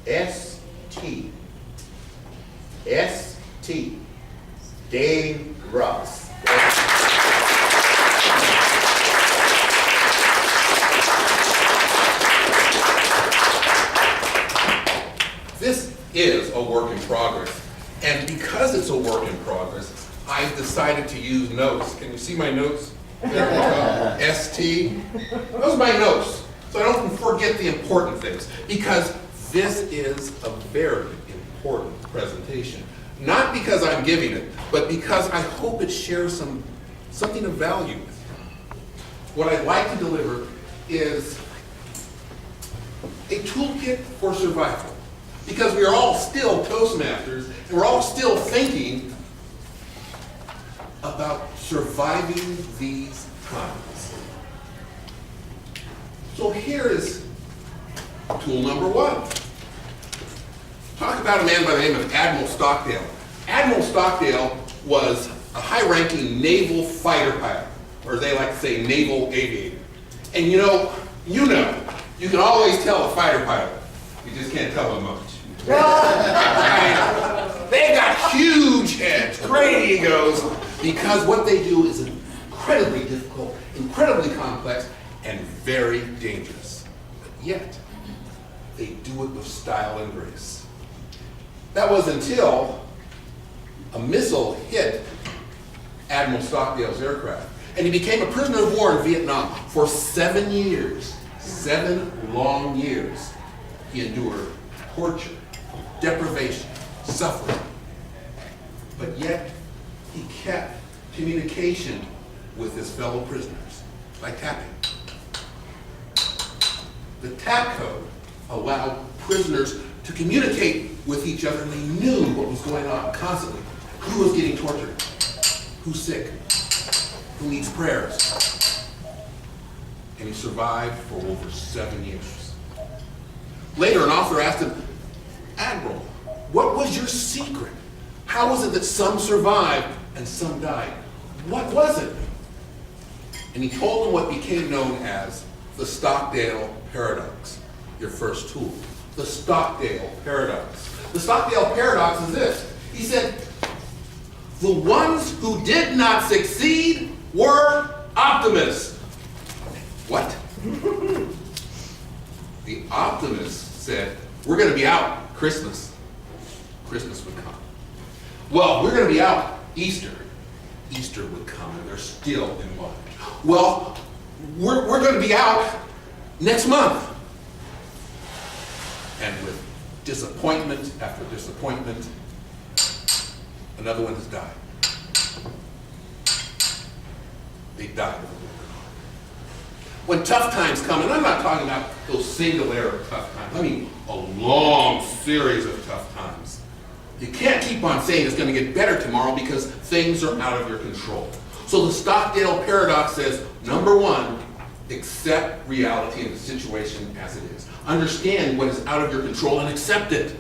S.T. S.T. Dave Ross. This is a work in progress. And because it's a work in progress, I've decided to use notes. Can you see my notes? There we go. ST. Those are my notes, so I don't forget the important things. Because this is a very important presentation. Not because I'm giving it, but because I hope it shares something of value with you. What I'd like to deliver is a toolkit for survival. Because we are all still Toastmasters, and we're all still thinking about surviving these times. So here is tool number one. Talk about a man by the name of Admiral Stockdale. Admiral Stockdale was a high-ranking naval fighter pilot, or as they like to say, naval aviator. And you know, you can always tell a fighter pilot. You just can't tell them much. They've got huge heads, great egos, because what they do is incredibly difficult, incredibly complex, and very dangerous. But yet, they do it with style and grace. That was until a missile hit Admiral Stockdale's aircraft, and he became a prisoner of war in Vietnam for 7 years. 7 long years. He endured torture, deprivation, suffering. But yet, he kept communication with his fellow prisoners by tapping. The tap code allowed prisoners to communicate with each other, and they knew what was going on constantly. Who was getting tortured? Who's sick? Who needs prayers? And he survived for over 7 years. Later, an author asked him, Admiral, what was your secret? How was it that some survived and some died? What was it? And he told him what became known as the Stockdale paradox, your first tool. The Stockdale paradox. The Stockdale paradox is this. He said, the ones who did not succeed were optimists. What? The optimists said, we're going to be out Christmas. Christmas would come. Well, we're going to be out Easter. Easter would come, and they're still in bondage. Well, we're going to be out next month. And with disappointment after disappointment, another one has died. They died. When tough times come, and I'm not talking about those singular tough times, I mean a long series of tough times. You can't keep on saying it's going to get better tomorrow because things are out of your control. So the Stockdale paradox says, number one, accept reality and the situation as it is. Understand what is out of your control and accept it.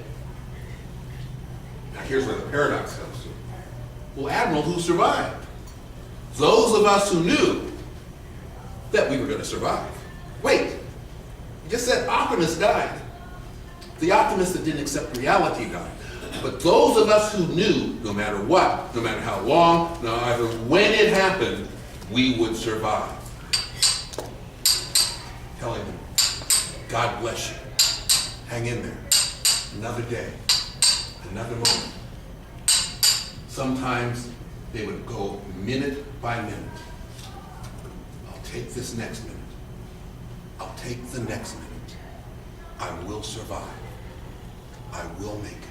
Now here's where the paradox comes to. Well, Admiral, who survived? Those of us who knew that we were going to survive. Wait, you just said optimists died. The optimists that didn't accept reality died. But those of us who knew, no matter what, no matter how long, no matter when it happened, we would survive. Telling them, God bless you. Hang in there. Another day. Another moment. Sometimes they would go minute by minute. I'll take this next minute. I'll take the next minute. I will survive. I will make it.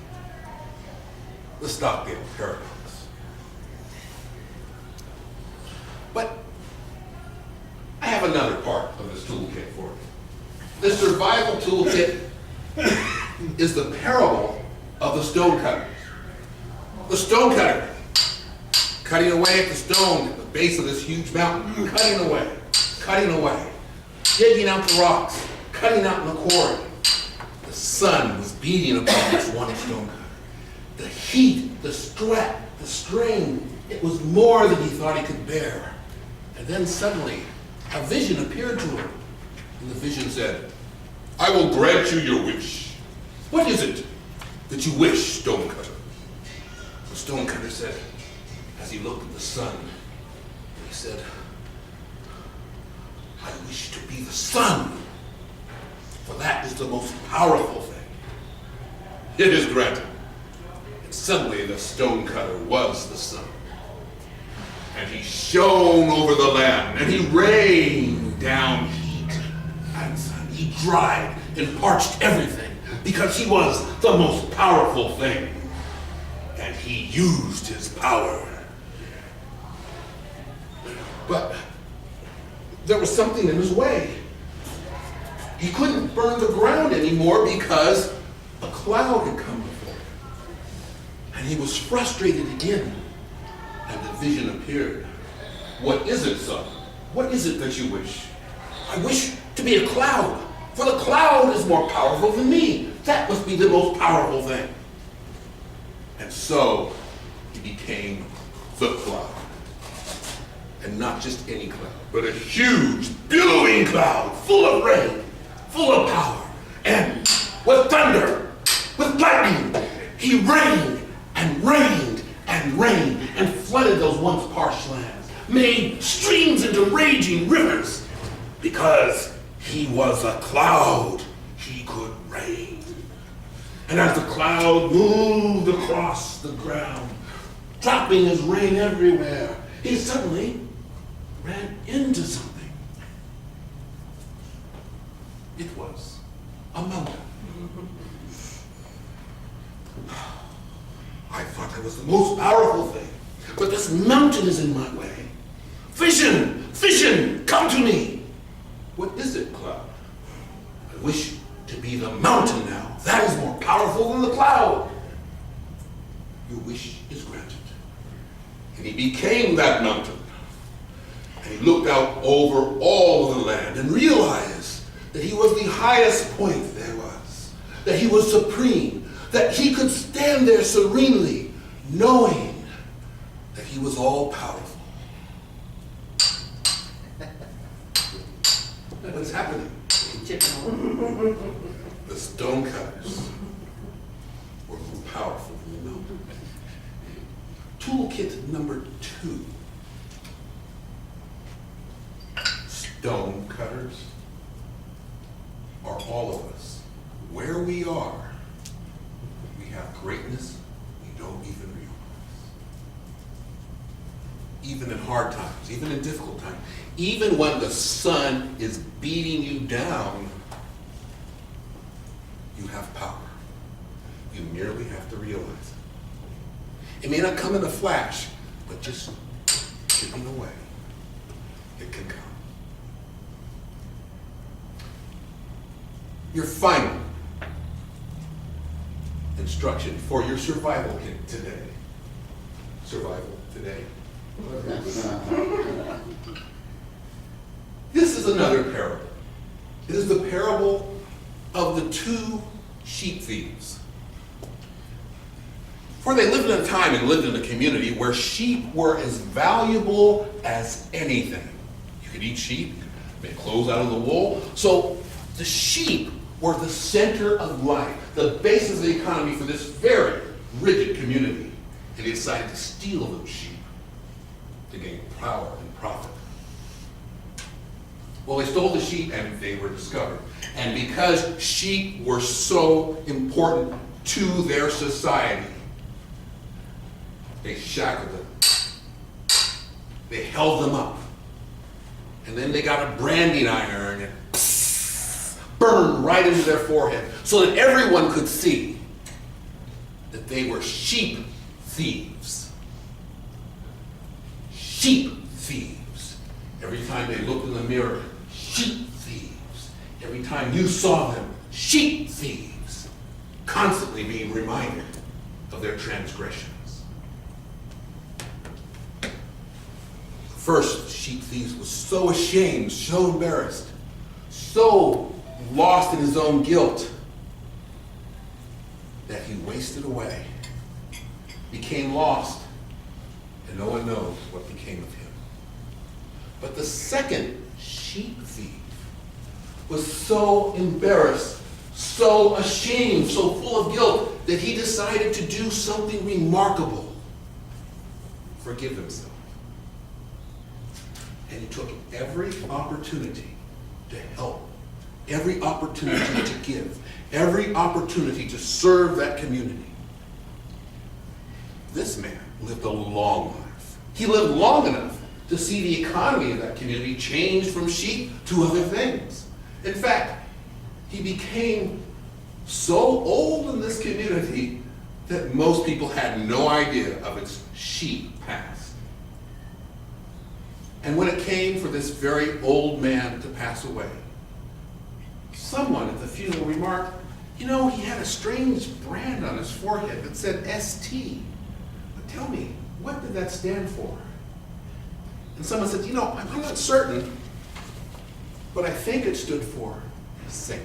The Stockdale paradox. But I have another part of this toolkit for you. The survival toolkit is the parable of the stonecutter. The stonecutter, cutting away at the stone at the base of this huge mountain, cutting away, digging out the rocks, cutting out in the quarry. The sun was beating upon this one stonecutter. The heat, the sweat, the strain, it was more than he thought he could bear. And then suddenly, a vision appeared to him. And the vision said, I will grant you your wish. What is it that you wish, Stonecutter? The Stonecutter said, as he looked at the sun, he said, I wish to be the sun, for that is the most powerful thing. It is granted. And suddenly the Stonecutter was the sun. And he shone over the land, and he rained down heat and sun. He dried and parched everything, because he was the most powerful thing. And he used his power. But there was something in his way. He couldn't burn the ground anymore because a cloud had come before him. And he was frustrated again. And the vision appeared. What is it, son? What is it that you wish? I wish to be a cloud, for the cloud is more powerful than me. That must be the most powerful thing. And so he became the cloud. And not just any cloud, but a huge, billowing cloud, full of rain, full of power, and with thunder, with lightning. He rained and rained and rained and flooded those once parched lands, made streams into raging rivers. Because he was a cloud, he could rain. And as the cloud moved across the ground, dropping his rain everywhere, he suddenly ran into something. It was a mountain. I thought that was the most powerful thing, but this mountain is in my way. Vision, vision, come to me. What is it, cloud? I wish to be the mountain now. That is more powerful than the cloud. Your wish is granted. And he became that mountain. And he looked out over all of the land and realized that he was the highest point there was, that he was supreme, that he could stand there serenely, knowing that he was all powerful. What's happening? The stonecutters were more powerful than the mountain. Toolkit number 2. Stonecutters are all of us. Where we are, we have greatness we don't even realize. Even in hard times, even in difficult times, even when the sun is beating you down, you have power. You merely have to realize it. It may not come in a flash, but just chipping away, it can come. Your final instruction for your survival kit today. Survival today. This is another parable. It is the parable of the 2 sheep thieves. For they lived in a time and lived in a community where sheep were as valuable as anything. You could eat sheep, you could make clothes out of the wool. So the sheep were the center of life, the basis of the economy for this very rigid community. And they decided to steal those sheep to gain power and profit. Well, they stole the sheep and they were discovered. And because sheep were so important to their society, they shackled them. They held them up. And then they got a branding iron and burned right into their forehead so that everyone could see that they were sheep thieves. Sheep thieves. Every time they looked in the mirror, sheep thieves. Every time you saw them, sheep thieves. Constantly being reminded of their transgressions. First, sheep thieves was so ashamed, so embarrassed, so lost in his own guilt that he wasted away, became lost, and no one knows what became of him. But the second sheep thief was so embarrassed so ashamed, so full of guilt, that he decided to do something remarkable. Forgive himself. And he took every opportunity to help, every opportunity to give, every opportunity to serve that community. This man lived a long life. He lived long enough to see the economy of that community change from sheep to other things. In fact, he became so old in this community that most people had no idea of its sheep past. And when it came for this very old man to pass away, someone at the funeral remarked, you know, he had a strange brand on his forehead that said ST. But tell me, what did that stand for? And someone said, you know, I'm not certain, but I think it stood for saint.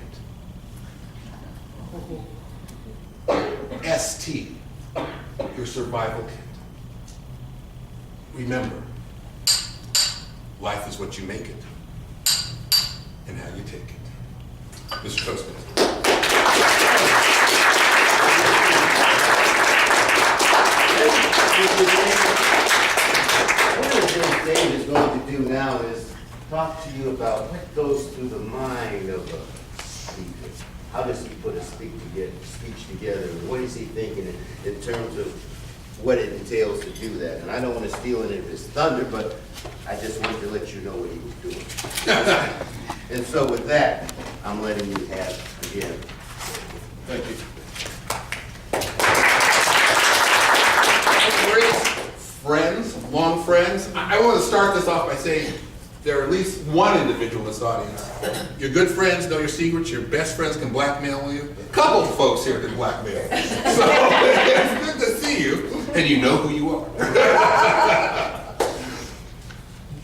ST, your survival kit. Remember, life is what you make it and how you take it. Mr. Toastmaster. One of the things Dave is going to do now is talk to you about what goes through the mind of a speaker. How does he put a speech together? What is he thinking in terms of what it entails to do that? And I don't want to steal any of his thunder, but I just wanted to let you know what he was doing. And so with that, I'm letting you have again. Thank you. Great friends, long friends. I want to start this off by saying there are at least one individual in this audience. Your good friends know your secrets. Your best friends can blackmail you. A couple of folks here can blackmail. So it's good to see you, and you know who you are.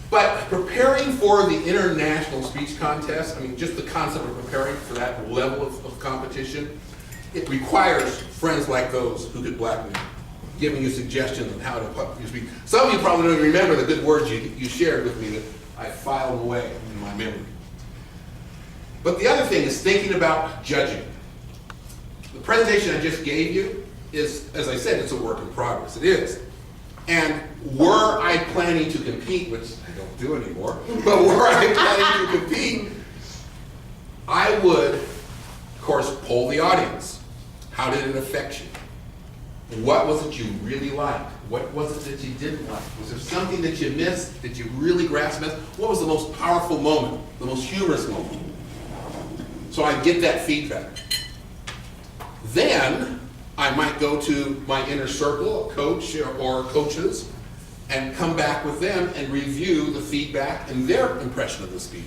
But preparing for the international speech contest, I mean, just the concept of preparing for that level of competition, it requires friends like those who could blackmail, giving you suggestions on how to put your speech. Some of you probably don't even remember the good words you shared with me that I filed away in my memory. But the other thing is thinking about judging. The presentation I just gave you is, as I said, it's a work in progress. It is. And were I planning to compete, which I don't do anymore, but were I planning to compete, I would, of course, poll the audience. How did it affect you? What was it you really liked? What was it that you didn't like? Was there something that you missed, that you really grasped? What was the most powerful moment, the most humorous moment? So I get that feedback. Then I might go to my inner circle, a coach or coaches, and come back with them and review the feedback and their impression of the speech.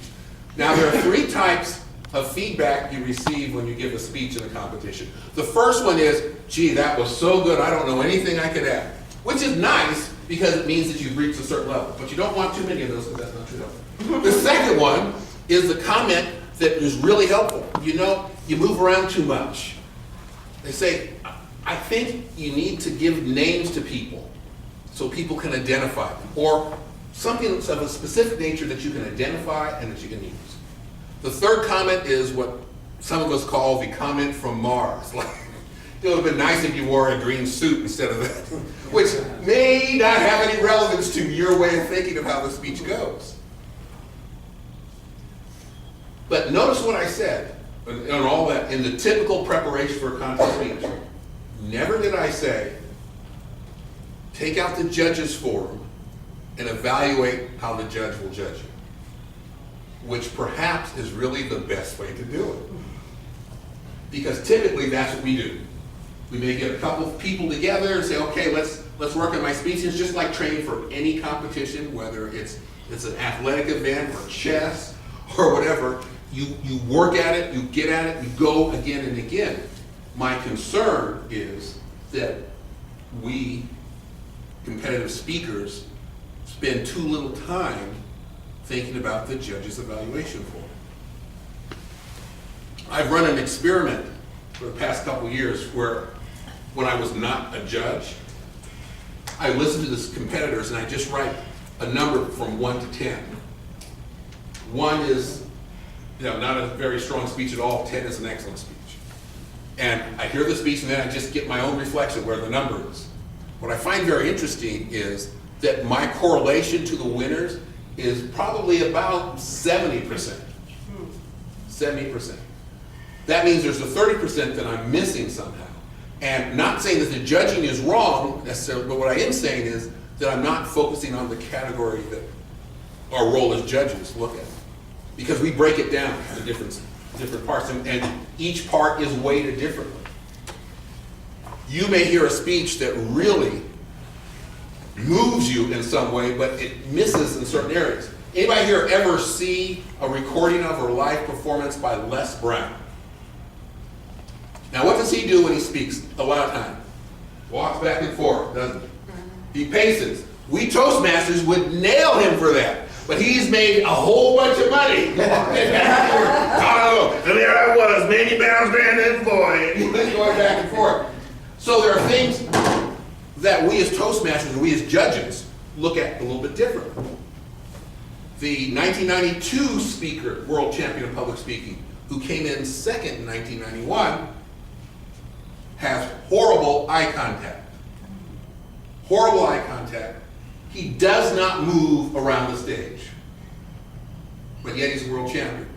Now there are three types of feedback you receive when you give a speech in a competition. The first one is, gee, that was so good, I don't know anything I could add. Which is nice because it means that you've reached a certain level. But you don't want too many of those because that's not true. The second one is the comment that is really helpful. You know, you move around too much. They say, I think you need to give names to people so people can identify them. Or something that's of a specific nature that you can identify and that you can use. The third comment is what some of us call the comment from Mars. Like, it would have been nice if you wore a green suit instead of that, which may not have any relevance to your way of thinking of how the speech goes. But notice what I said and all that in the typical preparation for a contest speech. Never did I say, take out the judge's forum and evaluate how the judge will judge you, which perhaps is really the best way to do it. Because typically that's what we do. We may get a couple of people together and say, okay, let's work on my speech. It's just like training for any competition, whether it's an athletic event or chess or whatever. You work at it, you get at it, you go again and again. My concern is that we, competitive speakers, spend too little time thinking about the judge's evaluation form. I've run an experiment for the past couple years where when I was not a judge, I listen to the competitors and I just write a number from 1 to 10. 1 is, not a very strong speech at all. 10 is an excellent speech. And I hear the speech and then I just get my own reflection where the number is. What I find very interesting is that my correlation to the winners is probably about 70%. 70%. That means there's a 30% that I'm missing somehow. And not saying that the judging is wrong necessarily, but what I am saying is that I'm not focusing on the category that our role as judges look at. Because we break it down into different parts, and each part is weighted differently. You may hear a speech that really moves you in some way, but it misses in certain areas. Anybody here ever see a recording of or live performance by Les Brown? Now what does he do when he speaks a lot of time? Walks back and forth, doesn't he? He paces. We Toastmasters would nail him for that. But he's made a whole bunch of money. And there I was, many pounds, grand and boy. He's going back and forth. So there are things that we as Toastmasters and we as judges look at a little bit differently. The 1992 speaker, world champion of public speaking, who came in second in 1991, has horrible eye contact. Horrible eye contact. He does not move around the stage, but yet he's a world champion.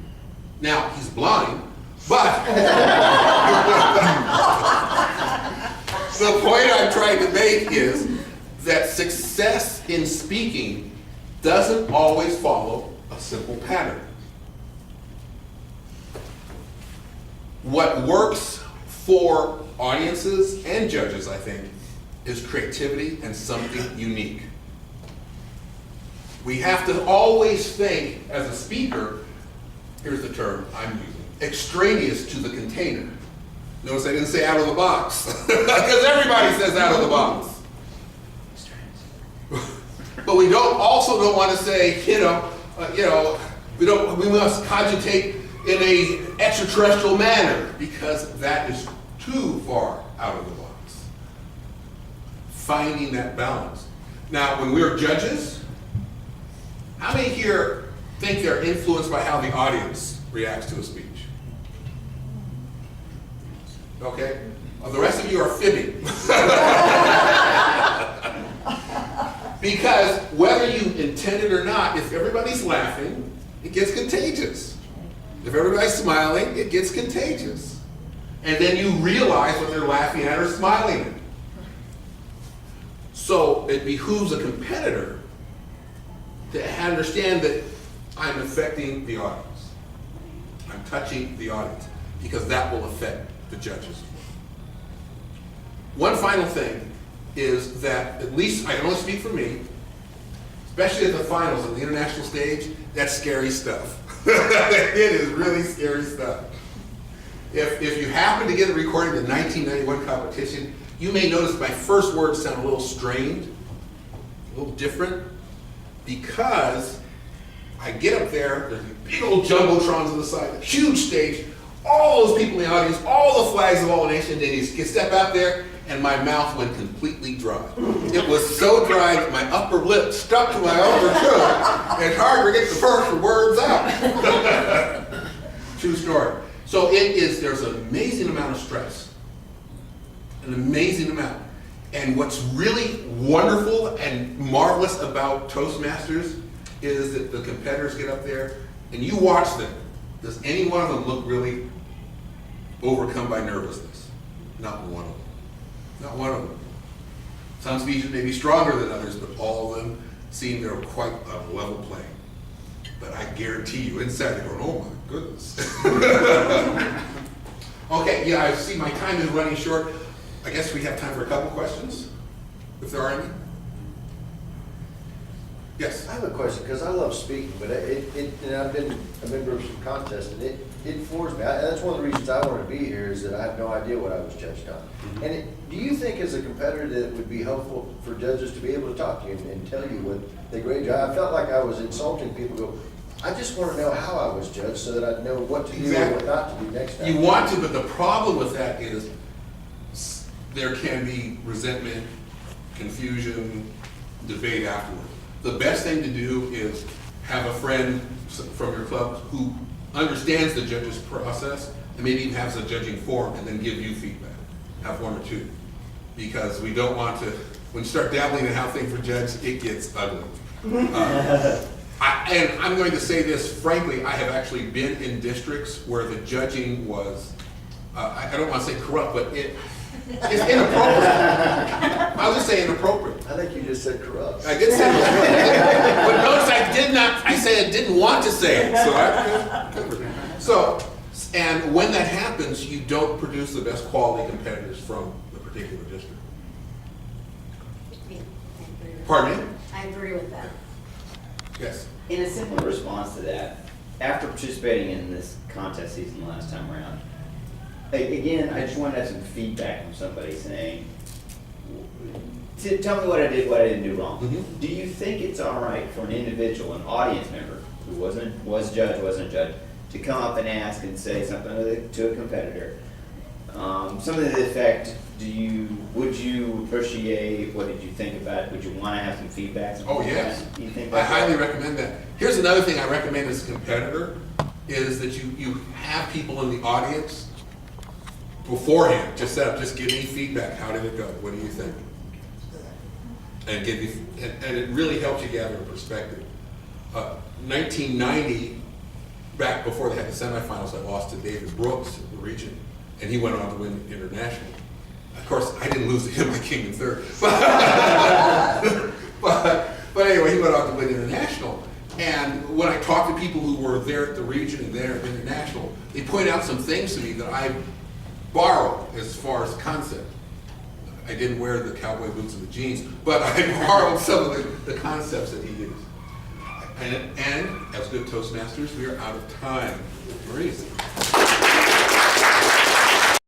Now, he's blind, but the point I'm trying to make is that success in speaking doesn't always follow a simple pattern. What works for audiences and judges, I think, is creativity and something unique. We have to always think, as a speaker, here's the term I'm using, extraneous to the container. Notice I didn't say out of the box, because everybody says out of the box. But we also don't want to say, we must cogitate in a extraterrestrial manner, because that is too far out of the box. Finding that balance. Now, when we're judges, how many here think they're influenced by how the audience reacts to a speech? Okay? Well, the rest of you are fibbing. Because whether you intend it or not, if everybody's laughing, it gets contagious. If everybody's smiling, it gets contagious. And then you realize what they're laughing at or smiling at. So it behooves a competitor to understand that I'm affecting the audience. I'm touching the audience, because that will affect the judges. One final thing is that, at least I can only speak for me, especially at the finals on the international stage, that's scary stuff. It is really scary stuff. If you happen to get a recording of the 1991 competition, you may notice my first words sound a little strained, a little different, because I get up there, there's big old jumbotrons on the side, a huge stage, all those people in the audience, all the flags of all the nations, and you step out there, and my mouth went completely dry. It was so dry that my upper lip stuck to my upper lip, and it's hard to get the first words out. True story. So there's an amazing amount of stress, an amazing amount. And what's really wonderful and marvelous about Toastmasters is that the competitors get up there and you watch them. Does any one of them look really overcome by nervousness? Not one of them. Not one of them. Some speeches may be stronger than others, but all of them seem they're quite on a level playing. But I guarantee you, inside they're going, oh my goodness. Okay, yeah, I see my time is running short. I guess we have time for a couple questions, if there are any. Yes? I have a question, because I love speaking, but and I've been a member of some contests, and it floors me. That's one of the reasons I want to be here, is that I have no idea what I was judged on. Mm-hmm. And do you think, as a competitor, that it would be helpful for judges to be able to talk to you and tell you what they grade you? I felt like I was insulting people. Go, I just want to know how I was judged so that I'd know what to do and what not to do next time. You want to, but the problem with that is there can be resentment, confusion, debate afterward. The best thing to do is have a friend from your club who understands the judge's process and maybe even have some judging forum, and then give you feedback. Have one or two. Because we don't want to, when you start dabbling in how things are judged, it gets ugly. And I'm going to say this frankly, I have actually been in districts where the judging was, I don't want to say corrupt, but it's inappropriate. I'll just say inappropriate. I think you just said corrupt. I did say that. But notice I did not, I said I didn't want to say it, so I covered it. So, and when that happens, you don't produce the best quality competitors from the particular district. Yeah, I agree with Pardon me? that. I agree with that. Yes. In a similar response to that, after participating in this contest season last time around, again, I just wanted to have some feedback from somebody saying, tell me what I did, what I didn't do wrong. Mhm. Do you think it's all right for an individual, an audience member, who was judge, wasn't a judge, to come up and ask and say something to a competitor? Something to the effect, would you appreciate, what did you think about it? Would you want to have some feedback? Oh, yes. You think I that's highly right? recommend that. Here's another thing I recommend as a competitor, is that you have people in the audience beforehand, just set up, just give me feedback. How did it go? What do you think? And give you, and it really helps you gather a perspective. 1990, back before they had the semifinals, I lost to David Brooks in the region, and he went on to win international. Of course, I didn't lose to him, I came in third. But anyway, he went on to win international. And when I talked to people who were there at the region and there at international, they pointed out some things to me that I borrowed as far as concept. I didn't wear the cowboy boots and the jeans, but I borrowed some of the concepts that he used. And as good Toastmasters, we are out of time. Maurice.